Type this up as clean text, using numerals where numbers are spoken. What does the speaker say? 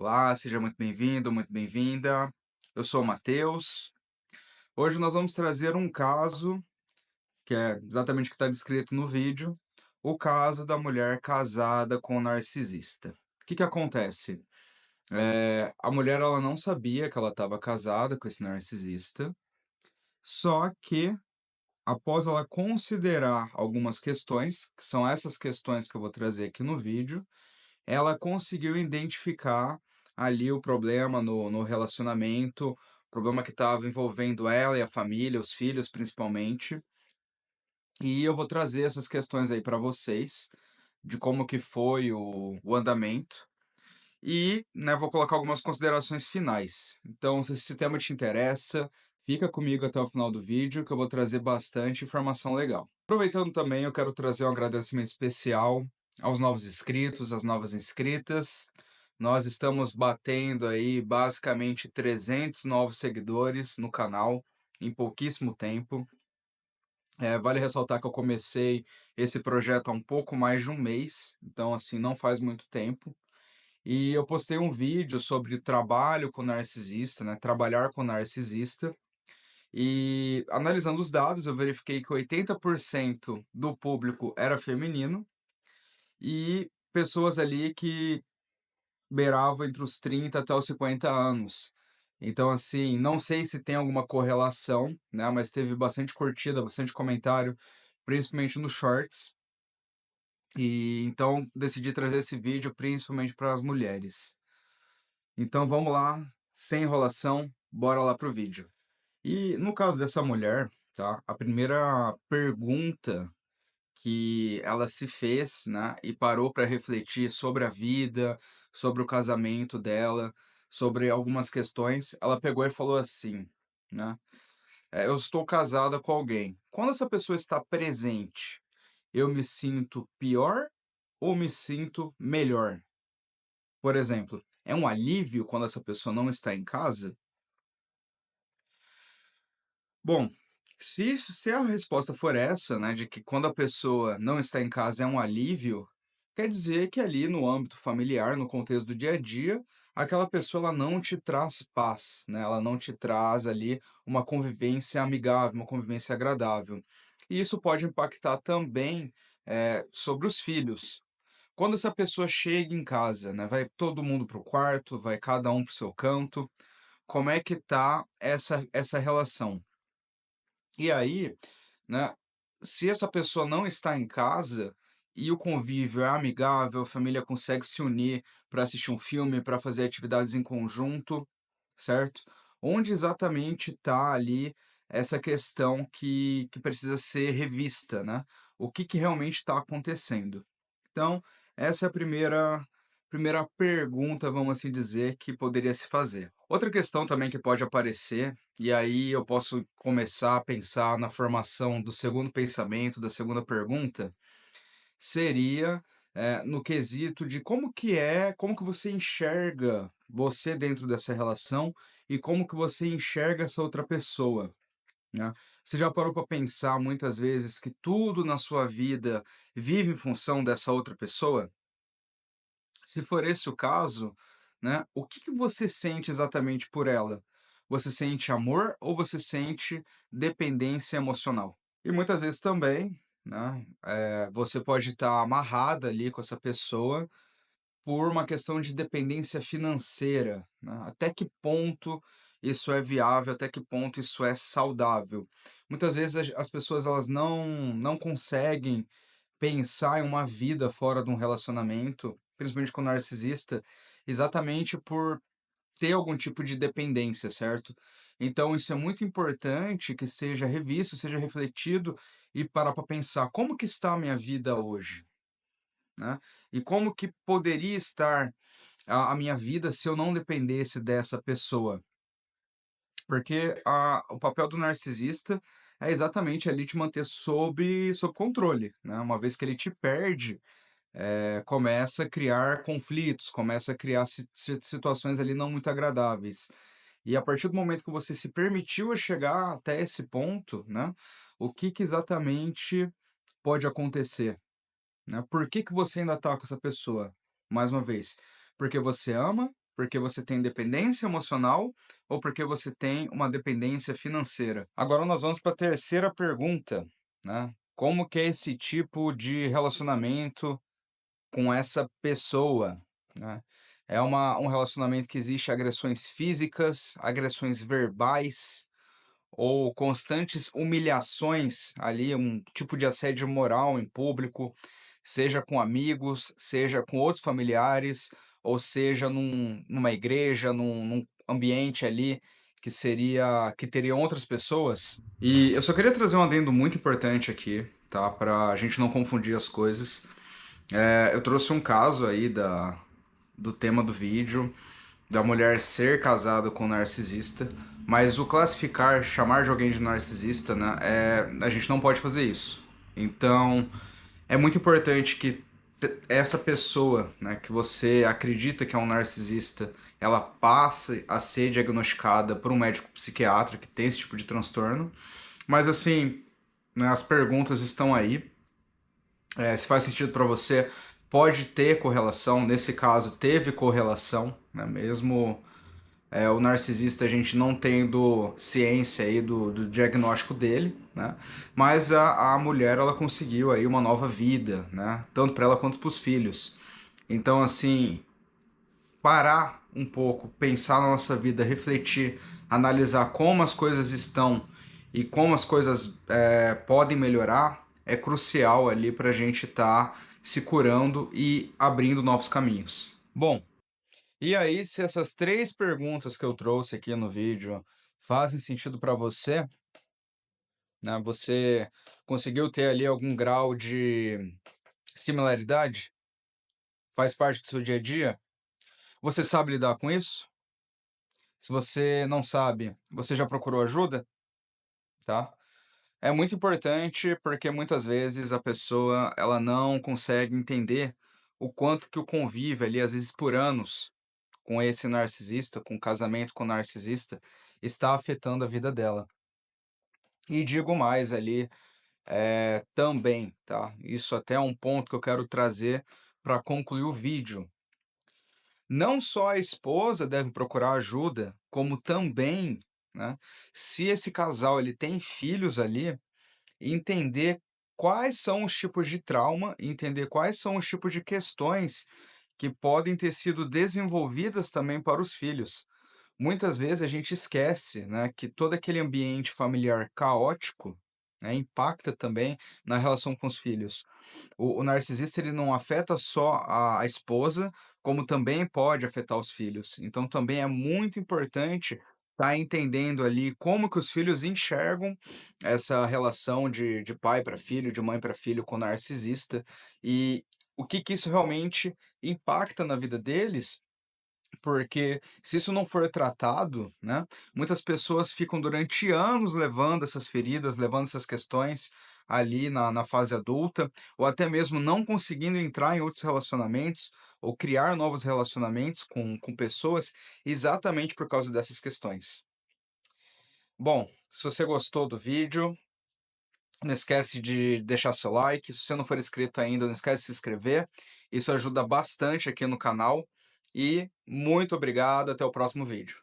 Olá, seja muito bem-vindo, muito bem-vinda. Eu sou o Matheus. Hoje nós vamos trazer um caso, que é exatamente o que está descrito no vídeo, o caso da mulher casada com o narcisista. O que que acontece? A mulher ela não sabia que ela estava casada com esse narcisista, só que após ela considerar algumas questões, que são essas questões que eu vou trazer aqui no vídeo, ela conseguiu identificar ali o problema no relacionamento, o problema que estava envolvendo ela e a família, os filhos principalmente, e eu vou trazer essas questões aí para vocês, de como que foi o andamento e, né, vou colocar algumas considerações finais. Então, se esse tema te interessa, fica comigo até o final do vídeo que eu vou trazer bastante informação legal. Aproveitando também, eu quero trazer um agradecimento especial aos novos inscritos, às novas inscritas. Nós estamos batendo aí basicamente 300 novos seguidores no canal em pouquíssimo tempo. Vale ressaltar que eu comecei esse projeto há um pouco mais de um mês, então assim, não faz muito tempo. E eu postei um vídeo sobre trabalho com narcisista, né, trabalhar com narcisista, e analisando os dados eu verifiquei que 80% do público era feminino e pessoas ali que beiravam entre os 30 até os 50 anos. Então assim, não sei se tem alguma correlação, né, mas teve bastante curtida, bastante comentário, principalmente nos shorts, e então decidi trazer esse vídeo principalmente para as mulheres. Então vamos lá, sem enrolação, bora lá pro vídeo. E no caso dessa mulher, tá? A primeira pergunta que ela se fez, né, e parou para refletir sobre a vida, sobre o casamento dela, sobre algumas questões, ela pegou e falou assim, né? Eu estou casada com alguém. Quando essa pessoa está presente, eu me sinto pior ou me sinto melhor? Por exemplo, é um alívio quando essa pessoa não está em casa? Bom, se a resposta for essa, né, de que quando a pessoa não está em casa é um alívio, quer dizer que ali no âmbito familiar, no contexto do dia a dia, aquela pessoa ela não te traz paz, né? Ela não te traz ali uma convivência amigável, uma convivência agradável. E isso pode impactar também sobre os filhos. Quando essa pessoa chega em casa, né, vai todo mundo para o quarto, vai cada um para o seu canto, como é que tá essa relação? E aí, né, se essa pessoa não está em casa e o convívio é amigável, a família consegue se unir para assistir um filme, para fazer atividades em conjunto, certo? Onde exatamente está ali essa questão que precisa ser revista, né? O que que realmente está acontecendo? Então, essa é a primeira pergunta, vamos assim dizer, que poderia se fazer. Outra questão também que pode aparecer, e aí eu posso começar a pensar na formação do segundo pensamento, da segunda pergunta, seria, no quesito de como que você enxerga você dentro dessa relação e como que você enxerga essa outra pessoa, né? Você já parou para pensar muitas vezes que tudo na sua vida vive em função dessa outra pessoa? Se for esse o caso, né, o que que você sente exatamente por ela? Você sente amor ou você sente dependência emocional? E muitas vezes também, né, você pode estar amarrada ali com essa pessoa por uma questão de dependência financeira, né? Até que ponto isso é viável, até que ponto isso é saudável? Muitas vezes as pessoas elas não conseguem pensar em uma vida fora de um relacionamento, principalmente com o narcisista, exatamente por ter algum tipo de dependência, certo? Então isso é muito importante que seja revisto, seja refletido e parar para pensar como que está a minha vida hoje, né? E como que poderia estar a minha vida se eu não dependesse dessa pessoa? Porque o papel do narcisista é exatamente ali te manter sob controle, né? Uma vez que ele te perde, começa a criar conflitos, começa a criar situações ali não muito agradáveis. E a partir do momento que você se permitiu a chegar até esse ponto, né, o que que exatamente pode acontecer, né? Por que que você ainda está com essa pessoa? Mais uma vez, porque você ama, porque você tem dependência emocional ou porque você tem uma dependência financeira? Agora nós vamos para a terceira pergunta, né? Como que é esse tipo de relacionamento com essa pessoa, né? É um relacionamento que existe agressões físicas, agressões verbais ou constantes humilhações ali, um tipo de assédio moral em público, seja com amigos, seja com outros familiares, ou seja numa igreja, num ambiente ali que teriam outras pessoas. E eu só queria trazer um adendo muito importante aqui, tá? Para a gente não confundir as coisas. Eu trouxe um caso aí do tema do vídeo, da mulher ser casada com um narcisista, mas o classificar, chamar de alguém de narcisista, né, a gente não pode fazer isso. Então, é muito importante que essa pessoa, né, que você acredita que é um narcisista, ela passe a ser diagnosticada por um médico psiquiatra que tem esse tipo de transtorno. Mas assim, né, as perguntas estão aí. Se faz sentido para você, pode ter correlação. Nesse caso, teve correlação, né? Mesmo o narcisista, a gente não tendo ciência aí do diagnóstico dele, né? Mas a mulher, ela conseguiu aí uma nova vida, né? Tanto para ela quanto para os filhos. Então, assim, parar um pouco, pensar na nossa vida, refletir, analisar como as coisas estão e como as coisas podem melhorar, é crucial ali para a gente estar se curando e abrindo novos caminhos. Bom, e aí, se essas três perguntas que eu trouxe aqui no vídeo fazem sentido para você, né? Você conseguiu ter ali algum grau de similaridade? Faz parte do seu dia a dia? Você sabe lidar com isso? Se você não sabe, você já procurou ajuda, tá? É muito importante porque muitas vezes a pessoa ela não consegue entender o quanto que o convívio ali, às vezes por anos, com esse narcisista, com o casamento com o narcisista, está afetando a vida dela. E digo mais ali, também, tá? Isso até é um ponto que eu quero trazer para concluir o vídeo. Não só a esposa deve procurar ajuda, como também, né, se esse casal ele tem filhos ali, entender quais são os tipos de trauma, entender quais são os tipos de questões que podem ter sido desenvolvidas também para os filhos. Muitas vezes a gente esquece, né, que todo aquele ambiente familiar caótico, né, impacta também na relação com os filhos. O narcisista ele não afeta só a esposa, como também pode afetar os filhos. Então também é muito importante estar entendendo ali como que os filhos enxergam essa relação de pai para filho, de mãe para filho com o narcisista, e o que que isso realmente impacta na vida deles, porque se isso não for tratado, né, muitas pessoas ficam durante anos levando essas feridas, levando essas questões ali na fase adulta, ou até mesmo não conseguindo entrar em outros relacionamentos, ou criar novos relacionamentos com pessoas, exatamente por causa dessas questões. Bom, se você gostou do vídeo, não esquece de deixar seu like. Se você não for inscrito ainda, não esquece de se inscrever. Isso ajuda bastante aqui no canal. E muito obrigado, até o próximo vídeo.